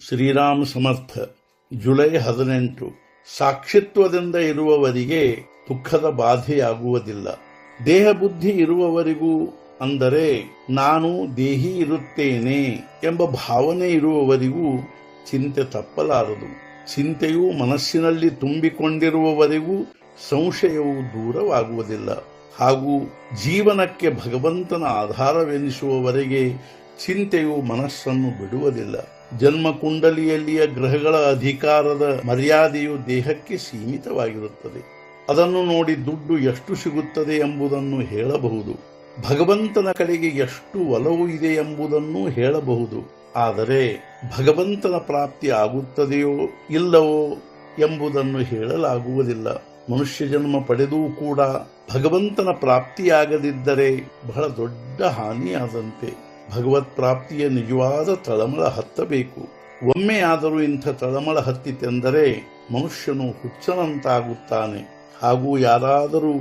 ಶ್ರೀರಾಮ ಸಮರ್ಥ. July 18. ಸಾಕ್ಷಿತ್ವದಿಂದ ಇರುವವರಿಗೆ ದುಃಖದ ಬಾಧೆಯಾಗುವುದಿಲ್ಲ. ದೇಹ ಬುದ್ಧಿ ಇರುವವರಿಗೂ, ಅಂದರೆ ನಾನು ದೇಹಿ ಇರುತ್ತೇನೆ ಎಂಬ ಭಾವನೆ ಇರುವವರಿಗೂ ಚಿಂತೆ ತಪ್ಪಲಾರದು. ಚಿಂತೆಯು ಮನಸ್ಸಿನಲ್ಲಿ ತುಂಬಿಕೊಂಡಿರುವವರೆಗೂ ಸಂಶಯವು ದೂರವಾಗುವುದಿಲ್ಲ. ಹಾಗೂ ಜೀವನಕ್ಕೆ ಭಗವಂತನ ಆಧಾರವೆನಿಸುವವರೆಗೆ ಚಿಂತೆಯು ಮನಸ್ಸನ್ನು ಬಿಡುವುದಿಲ್ಲ. ಜನ್ಮಕುಂಡಲಿಯಲ್ಲಿಯ ಗ್ರಹಗಳ ಅಧಿಕಾರದ ಮರ್ಯಾದೆಯು ದೇಹಕ್ಕೆ ಸೀಮಿತವಾಗಿರುತ್ತದೆ. ಅದನ್ನು ನೋಡಿ ದುಡ್ಡು ಎಷ್ಟು ಸಿಗುತ್ತದೆ ಎಂಬುದನ್ನು ಹೇಳಬಹುದು. ಭಗವಂತನ ಕಡೆಗೆ ಎಷ್ಟು ಒಲವು ಇದೆ ಎಂಬುದನ್ನು ಹೇಳಬಹುದು. ಆದರೆ ಭಗವಂತನ ಪ್ರಾಪ್ತಿ ಆಗುತ್ತದೆಯೋ ಇಲ್ಲವೋ ಎಂಬುದನ್ನು ಹೇಳಲಾಗುವುದಿಲ್ಲ. ಮನುಷ್ಯ ಜನ್ಮ ಪಡೆದೂ ಕೂಡ ಭಗವಂತನ ಪ್ರಾಪ್ತಿಯಾಗದಿದ್ದರೆ ಬಹಳ ದೊಡ್ಡ ಹಾನಿಯಾದಂತೆ. ಭಗವತ್ ಪ್ರಾಪ್ತಿಯ ನಿಜವಾದ ತಳಮಳ ಹತ್ತಬೇಕು. ಒಮ್ಮೆಯಾದರೂ ಇಂಥ ತಳಮಳ ಹತ್ತಿತೆಂದರೆ ಮನುಷ್ಯನು ಹುಚ್ಚನಂತಾಗುತ್ತಾನೆ. ಹಾಗೂ ಯಾರಾದರೂ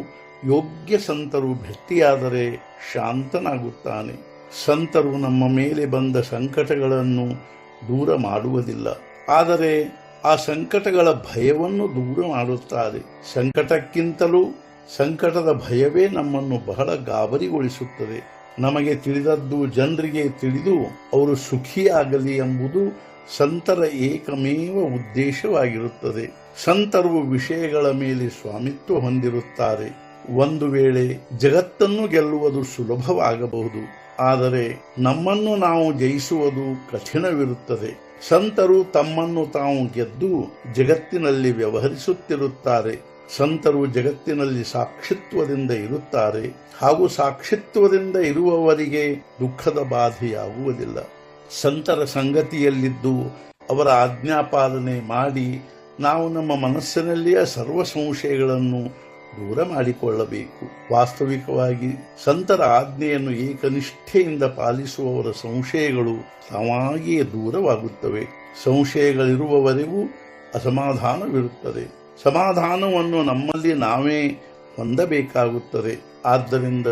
ಯೋಗ್ಯ ಸಂತರು ಭೇಟಿಯಾದರೆ ಶಾಂತನಾಗುತ್ತಾನೆ. ಸಂತರು ನಮ್ಮ ಮೇಲೆ ಬಂದ ಸಂಕಟಗಳನ್ನು ದೂರ ಮಾಡುವುದಿಲ್ಲ, ಆದರೆ ಆ ಸಂಕಟಗಳ ಭಯವನ್ನು ದೂರ ಮಾಡುತ್ತಾರೆ. ಸಂಕಟಕ್ಕಿಂತಲೂ ಸಂಕಟದ ಭಯವೇ ನಮ್ಮನ್ನು ಬಹಳ ಗಾಬರಿಗೊಳಿಸುತ್ತದೆ. ನಮಗೆ ತಿಳಿದದ್ದು ಜನರಿಗೆ ತಿಳಿದು ಅವರು ಸುಖಿಯಾಗಲಿ ಎಂಬುದು ಸಂತರ ಏಕಮೇವ ಉದ್ದೇಶವಾಗಿರುತ್ತದೆ. ಸಂತರು ವಿಷಯಗಳ ಮೇಲೆ ಸ್ವಾಮಿತ್ವ ಹೊಂದಿರುತ್ತಾರೆ. ಒಂದು ವೇಳೆ ಜಗತ್ತನ್ನು ಗೆಲ್ಲುವುದು ಸುಲಭವಾಗಬಹುದು, ಆದರೆ ನಮ್ಮನ್ನು ನಾವು ಜಯಿಸುವುದು ಕಠಿಣವಿರುತ್ತದೆ. ಸಂತರು ತಮ್ಮನ್ನು ತಾವು ಗೆದ್ದು ಜಗತ್ತಿನಲ್ಲಿ ವ್ಯವಹರಿಸುತ್ತಿರುತ್ತಾರೆ. ಸಂತರು ಜಗತ್ತಿನಲ್ಲಿ ಸಾಕ್ಷಿತ್ವದಿಂದ ಇರುತ್ತಾರೆ. ಹಾಗೂ ಸಾಕ್ಷಿತ್ವದಿಂದ ಇರುವವರಿಗೆ ದುಃಖದ ಬಾಧೆಯಾಗುವುದಿಲ್ಲ. ಸಂತರ ಸಂಗತಿಯಲ್ಲಿದ್ದು ಅವರ ಆಜ್ಞಾಪಾಲನೆ ಮಾಡಿ ನಾವು ನಮ್ಮ ಮನಸ್ಸಿನಲ್ಲಿಯ ಸರ್ವ ಸಂಶಯಗಳನ್ನು ದೂರ ಮಾಡಿಕೊಳ್ಳಬೇಕು. ವಾಸ್ತವಿಕವಾಗಿ ಸಂತರ ಆಜ್ಞೆಯನ್ನು ಏಕನಿಷ್ಠೆಯಿಂದ ಪಾಲಿಸುವವರ ಸಂಶಯಗಳು ತಾವಾಗಿಯೇ ದೂರವಾಗುತ್ತವೆ. ಸಂಶಯಗಳಿರುವವರೆಗೂ ಅಸಮಾಧಾನವಿರುತ್ತದೆ. ಸಮಾಧಾನವನ್ನು ನಮ್ಮಲ್ಲಿ ನಾವೇ ಹೊಂದಬೇಕಾಗುತ್ತದೆ. ಆದ್ದರಿಂದ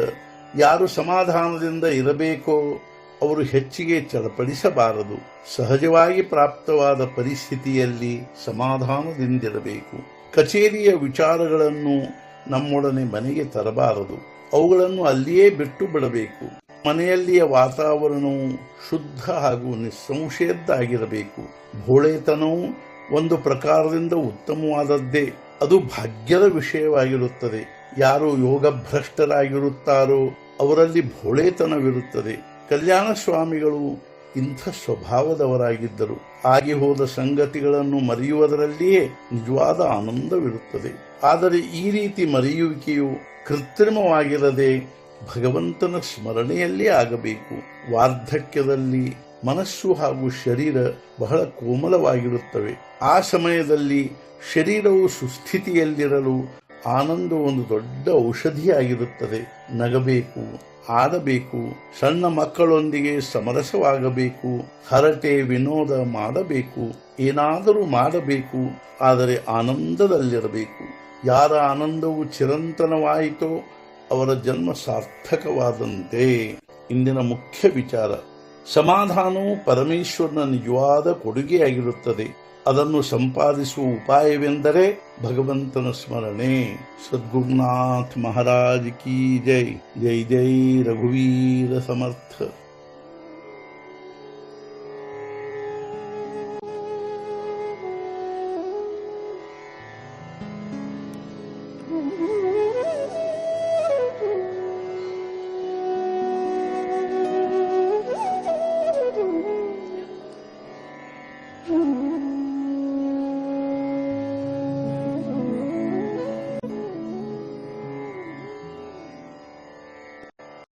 ಯಾರು ಸಮಾಧಾನದಿಂದ ಇರಬೇಕೋ ಅವರು ಹೆಚ್ಚಿಗೆ ಚಡಪಡಿಸಬಾರದು. ಸಹಜವಾಗಿ ಪ್ರಾಪ್ತವಾದ ಪರಿಸ್ಥಿತಿಯಲ್ಲಿ ಸಮಾಧಾನದಿಂದಿರಬೇಕು. ಕಚೇರಿಯ ವಿಚಾರಗಳನ್ನು ನಮ್ಮೊಡನೆ ಮನೆಗೆ ತರಬಾರದು. ಅವುಗಳನ್ನು ಅಲ್ಲಿಯೇ ಬಿಟ್ಟು ಬಿಡಬೇಕು. ಮನೆಯಲ್ಲಿಯ ವಾತಾವರಣವು ಶುದ್ಧ ಹಾಗೂ ನಿಸ್ಸಂಶಯದ್ದಾಗಿರಬೇಕು. ಭೋಳೆತನವು ಒಂದು ಪ್ರಕಾರದಿಂದ ಉತ್ತಮವಾದದ್ದೇ. ಅದು ಭಾಗ್ಯದ ವಿಷಯವಾಗಿರುತ್ತದೆ. ಯಾರು ಯೋಗಭ್ರಷ್ಟರಾಗಿರುತ್ತಾರೋ ಅವರಲ್ಲಿ ಭೋಳೆತನವಿರುತ್ತದೆ. ಕಲ್ಯಾಣ ಸ್ವಾಮಿಗಳು ಇಂಥ ಸ್ವಭಾವದವರಾಗಿದ್ದರು. ಆಗಿ ಹೋದ ಸಂಗತಿಗಳನ್ನು ಮರೆಯುವುದರಲ್ಲಿಯೇ ನಿಜವಾದ ಆನಂದವಿರುತ್ತದೆ. ಆದರೆ ಈ ರೀತಿ ಮರೆಯುವಿಕೆಯು ಕೃತ್ರಿಮವಾಗಿರದೆ ಭಗವಂತನ ಸ್ಮರಣೆಯಲ್ಲೇ ಆಗಬೇಕು. ವಾರ್ಧಕ್ಯದಲ್ಲಿ ಮನಸ್ಸು ಹಾಗೂ ಶರೀರ ಬಹಳ ಕೋಮಲವಾಗಿರುತ್ತವೆ. ಆ ಸಮಯದಲ್ಲಿ ಶರೀರವು ಸುಸ್ಥಿತಿಯಲ್ಲಿರಲು ಆನಂದ ಒಂದು ದೊಡ್ಡ ಔಷಧಿಯಾಗಿರುತ್ತದೆ. ನಗಬೇಕು, ಆಡಬೇಕು, ಸಣ್ಣ ಮಕ್ಕಳೊಂದಿಗೆ ಸಮರಸವಾಗಬೇಕು, ಹರಟೆ ವಿನೋದ ಮಾಡಬೇಕು, ಏನಾದರೂ ಮಾಡಬೇಕು, ಆದರೆ ಆನಂದದಲ್ಲಿರಬೇಕು. ಯಾರ ಆನಂದವು ಚಿರಂತನವಾಯಿತೋ ಅವರ ಜನ್ಮ ಸಾರ್ಥಕವಾದಂತೆ. ಇಂದಿನ ಮುಖ್ಯ ವಿಚಾರ, ಸಮಾಧಾನವು ಪರಮೇಶ್ವರನ ನಿಜವಾದ ಕೊಡುಗೆಯಾಗಿರುತ್ತದೆ. ಅದನ್ನು ಸಂಪಾದಿಸುವ ಉಪಾಯವೆಂದರೆ ಭಗವಂತನ ಸ್ಮರಣೆ. ಸದ್ಗುರುನಾಥ ಮಹಾರಾಜ್ ಕಿ ಜೈ. ಜೈ ಜೈ ರಘುವೀರ ಸಮರ್ಥ.